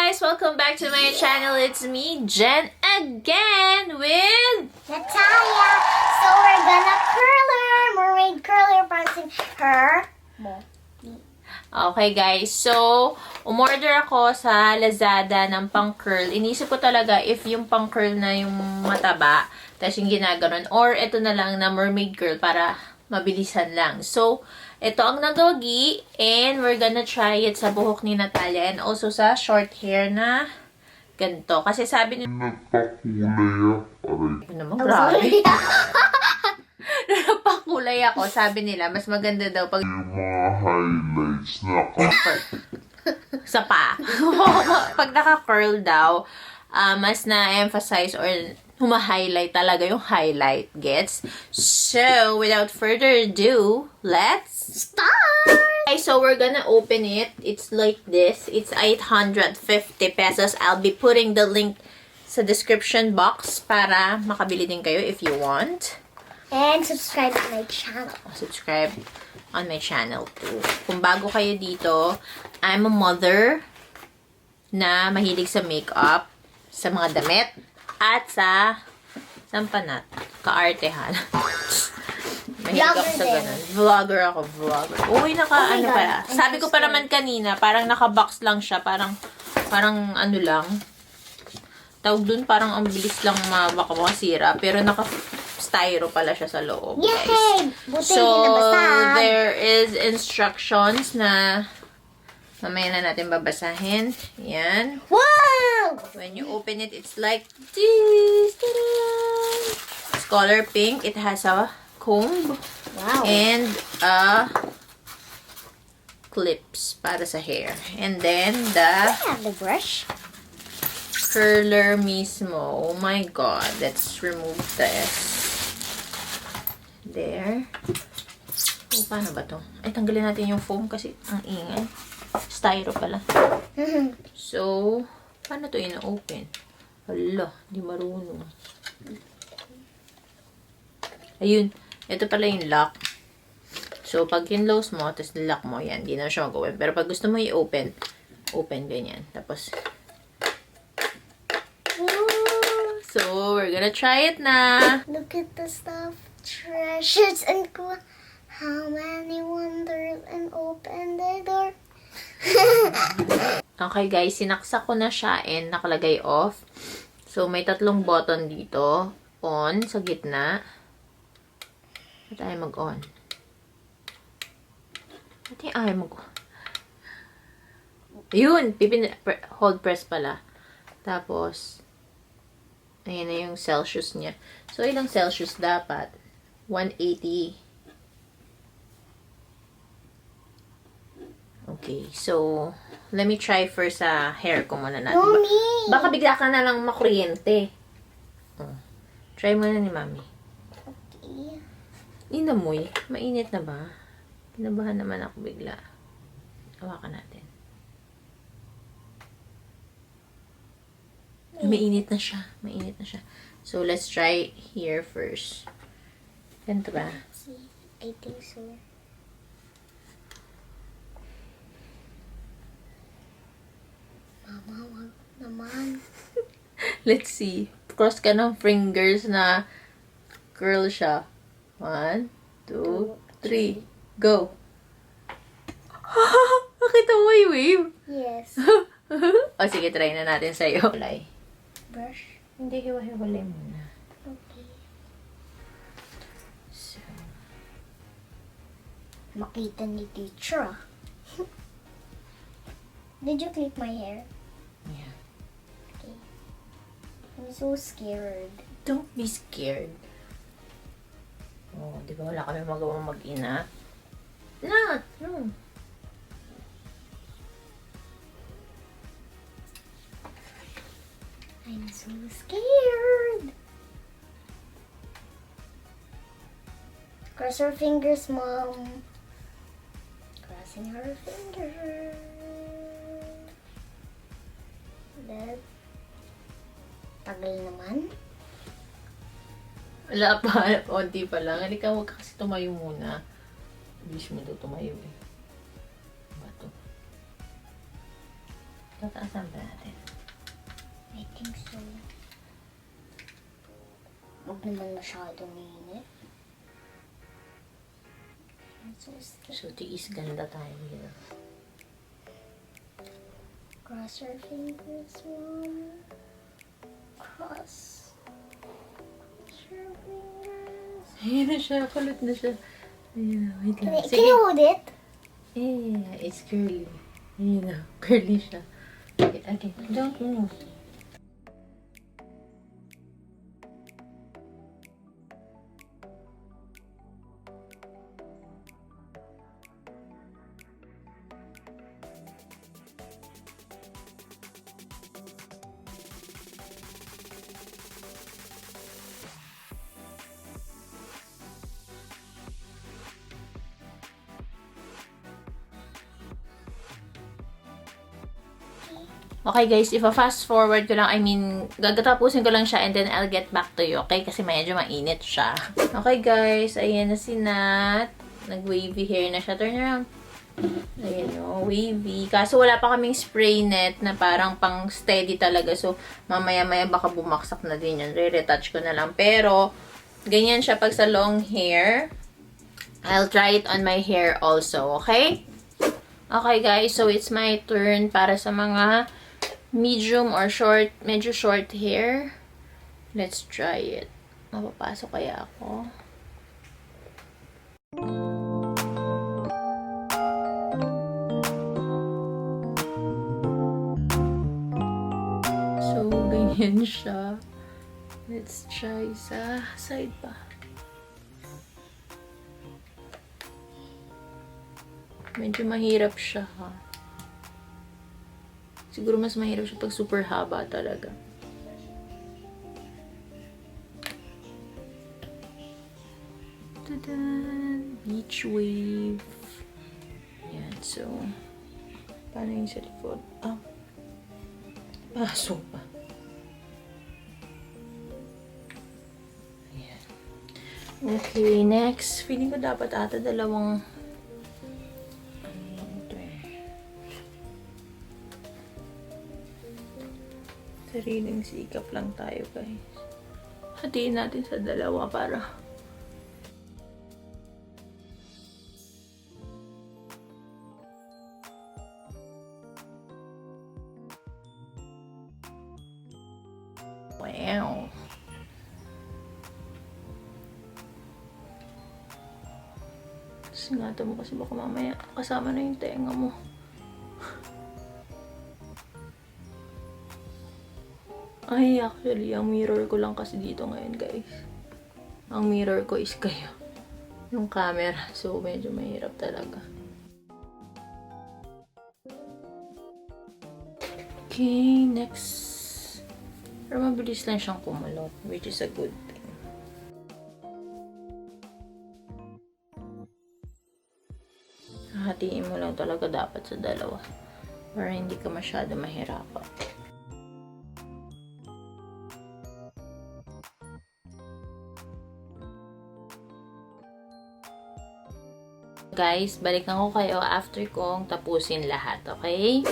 guys! Welcome back to my channel. It's me, Jen, again with Natalia. So we're gonna curl her. Mermaid curler pressing her. Okay guys, so umorder ako sa Lazada ng pang-curl. Inisip ko talaga if yung pang-curl na yung mataba, tapos yung ginaganon, or ito na lang na mermaid curl para mabilisan lang. So, ito ang nagawagi, and we're gonna try it sa buhok ni Natalia and also sa short hair na ganito. Kasi sabi ni grabe. Napakulay ako, sabi nila, mas maganda daw pag yung mga highlights na sa pa. Pag naka-curl daw, mas na-emphasize or huma-highlight talaga yung highlight gets. So, without further ado, let's Start! Okay, so we're gonna open it. It's like this. It's 850 pesos. I'll be putting the link sa description box para makabili din kayo if you want. And subscribe to my channel. Subscribe on my channel too. Kung bago kayo dito, I'm a mother na mahilig sa makeup, sa mga damit, at sa sampanat, kaartehan. Mahilig ako sa ganun. Vlogger ako, vlogger. Uy, ano pala. Sabi ko pa naman kanina, parang naka-box lang siya, parang ano lang. Tawag dun, parang ang bilis lang baka masira, pero naka-styro pala siya sa loob, guys. Yay! Buti So, hindi nabasag. there is instructions na mamaya na natin babasahin. Yan. Wow! When you open it, it's like this. Ta-da! It's color pink. It has a comb. Wow. And clips para sa hair. And then I have the brush. curler mismo. Oh my god. Let's remove this. There. Oh, paano ba to? Ay, tanggalin natin yung foam kasi ang ingay. Styro pala. So, paano to ina-open? Hala, di marunong. Ayun. Ito pala yung lock. So, pag kinlose mo, tapos lock mo, yan. Di na siya mag-open. Pero pag gusto mo i-open, open ganyan. Tapos, so, we're gonna try it na. Look at the stuff. Treasures and cool. How many wonders and open the door. Okay guys, sinaksak ko na siya and nakalagay off. So, may tatlong button dito. On, sa gitna. At ayaw mag-on. At ayaw mag-on. Ayun! Hold press pala. Tapos, ayan na yung Celsius niya. So, ilang Celsius dapat? 180. Okay, so, let me try first sa hair ko muna natin. Mommy! Baka bigla ka na lang makuryente. Try muna ni Mami. Okay. Inamoy. Mainit na ba? Kinabahan naman ako bigla. Hawakan natin. Mainit na siya. Mainit na siya. So, let's try here first. Ganito ba? See, I think so. Mama, wag naman. Let's see. Cross ka ng fingers na curl siya. 1, 2, 3. Go! Nakita mo yung wave? Yes. O, sige, try na natin sa'yo. Brush. Hindi, hiwa-hiwalay muna. Okay. So, Makita ni teacher ah. Did you clip my hair? yeah. Okay. I'm so scared. Don't be scared. Oh, di ba wala kami magawang mag-ina? No. I'm so scared. Cross her fingers, Mom. Crossing her fingers. That. Tagal naman. Wala pa. Onti pa lang. Halika, huwag ka kasi tumayo muna. Bilis mo daw tumayo eh. Bato. Tataasan ba natin? I think so. Huwag naman masyadong mainit. So, tiis ganda tayo here. Cross your fingers, Mom. Cross your fingers. Ayan na siya. Kulot na siya. Ayan na. Wait lang. Can you hold it? Yeah, it's curly. Ayan na. Curly siya. Okay, again. Don't move. Okay guys, if fast forward ko lang, gagatapusin ko lang siya and then I'll get back to you, okay? Kasi medyo mainit siya. Okay guys, ayan na si Nat. Nag-wavy hair na siya. Turn around. Ayan o, wavy. Kaso wala pa kaming spray net na parang pang steady talaga. So, mamaya-maya baka bumaksak na din yun. Re-retouch ko na lang. Pero, ganyan siya pag sa long hair. I'll try it on my hair also, okay? Okay guys, so it's my turn para sa mga medium or short, medyo short hair. Let's try it. Mapapasok kaya ako? So, ganyan siya. Let's try sa side pa. Medyo mahirap siya, ha? Siguro mas mahirap siya pag super haba talaga. Tada! Beach wave. Yan, so... Paano yung sa likod? Ah! Paso pa. Ayan. Okay, next. Feeling ko dapat ata dalawang... Sariling sikap lang tayo, guys. Hatiin natin sa dalawa para wow. Singata mo kasi baka mamaya kasama na yung tenga mo. Ay, actually, ang mirror ko lang kasi dito ngayon, guys. Ang mirror ko is kayo. Yung camera. So, medyo mahirap talaga. Okay, next. Pero mabilis lang siyang kumulot, which is a good thing. Hatiin mo lang talaga dapat sa dalawa. Para hindi ka masyado mahirapan. Guys, balikan ko kayo after kong tapusin lahat, okay?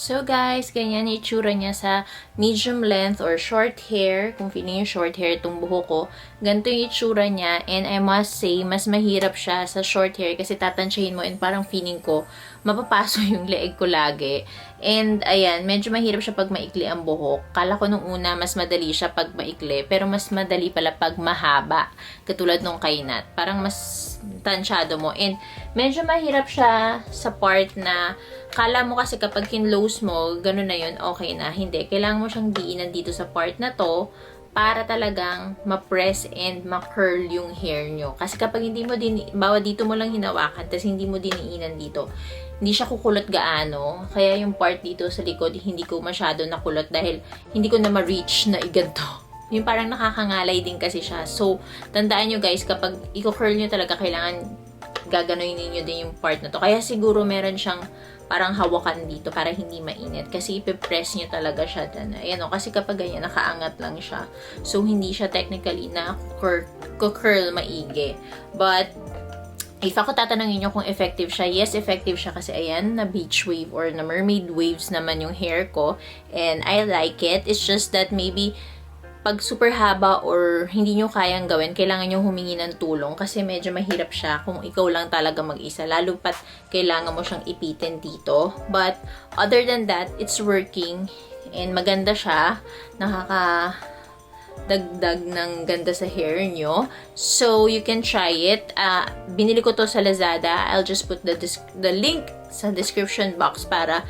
So guys, ganyan yung itsura niya sa medium length or short hair. Kung feeling yung short hair itong buho ko, ganito yung itsura niya. And I must say, mas mahirap siya sa short hair kasi tatansyahin mo and parang feeling ko, mapapaso yung leeg ko lagi. And ayan, medyo mahirap siya pag maikli ang buhok. Kala ko nung una, mas madali siya pag maikli. Pero mas madali pala pag mahaba. Katulad nung kay Nat. Parang mas tansyado mo. And medyo mahirap siya sa part na kala mo kasi kapag kinlose mo, ganun na yun, okay na. Hindi. Kailangan mo siyang diinan dito sa part na to para talagang ma-press and ma-curl yung hair nyo. Kasi kapag hindi mo bawa dito mo lang hinawakan, tapos hindi mo diniinan dito, hindi siya kukulot gaano. Kaya yung part dito sa likod, hindi ko masyado nakulot dahil hindi ko na ma-reach na iganto. Yung parang nakakakalay din kasi siya. So, tandaan nyo guys, kapag i-curl nyo talaga, kailangan gaganoinin nyo din yung part na to. Kaya siguro meron siyang parang hawakan dito para hindi mainit. Kasi ipipress nyo talaga siya dyan. Ayan o, kasi kapag ganyan, nakaangat lang siya. So, hindi siya technically na curl maigi. But, if ako tatanungin nyo kung effective siya, yes, effective siya kasi ayan, na beach wave or na mermaid waves naman yung hair ko. And I like it. It's just that maybe pag super haba or hindi nyo kayang gawin, kailangan nyo humingi ng tulong kasi medyo mahirap siya kung ikaw lang talaga mag-isa. Lalo pat kailangan mo siyang ipitin dito. But other than that, it's working and maganda siya. Nakakadagdag ng ganda sa hair nyo. So, you can try it. Binili ko to sa Lazada. I'll just put the link sa description box para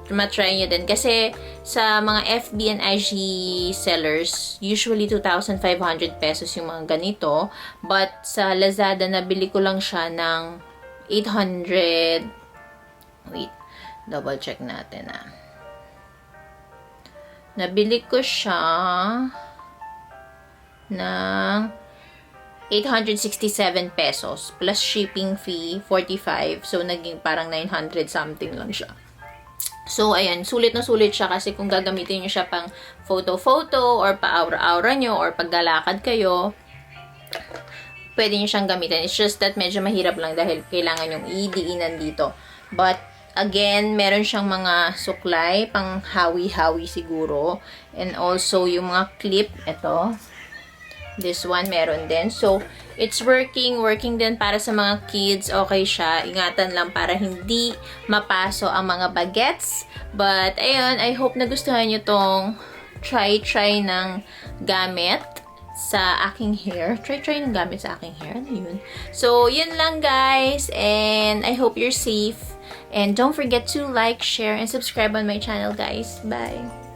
matry nyo din. Kasi sa mga FB and IG sellers, usually 2,500 pesos yung mga ganito. But sa Lazada, nabili ko lang siya ng 800. Wait, double check natin Nabili ko siya ng 867 pesos. Plus shipping fee, 45. So, naging parang 900 something lang siya. So, ayan, sulit na sulit siya kasi kung gagamitin nyo siya pang photo-photo or pa-aura-aura nyo or paglalakad kayo, pwede nyo siyang gamitin. It's just that medyo mahirap lang dahil kailangan yung idiinan dito. But, again, meron siyang mga suklay, pang hawi-hawi siguro. And also, yung mga clip, ito. This one, meron din. So, it's working din para sa mga kids. Okay siya. Ingatan lang para hindi mapaso ang mga bagets. But, ayun, I hope nagustuhan nyo tong try ng gamit sa aking hair. Try ng gamit sa aking hair. Ano yun? So, yun lang guys. And I hope you're safe. And don't forget to like, share, and subscribe on my channel guys. Bye!